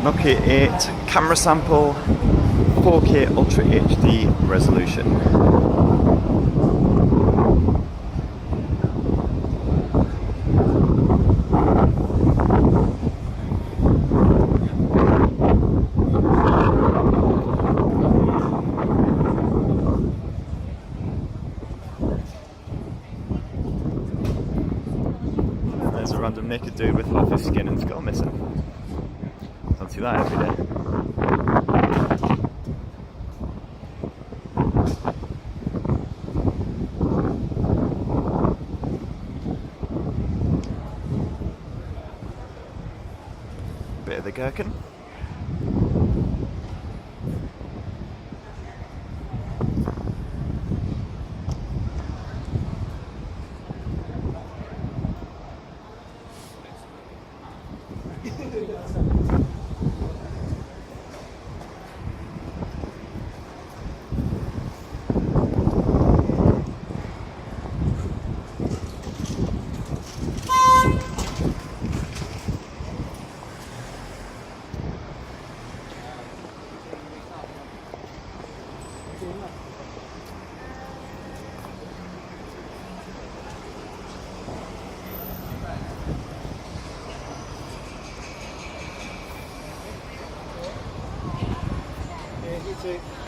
Nokia 8 camera sample, 4K Ultra HD resolution. There's a random naked dude with half his skin and skull missing. Don't see that every day. Bit of the gherkin. Yeah, you too.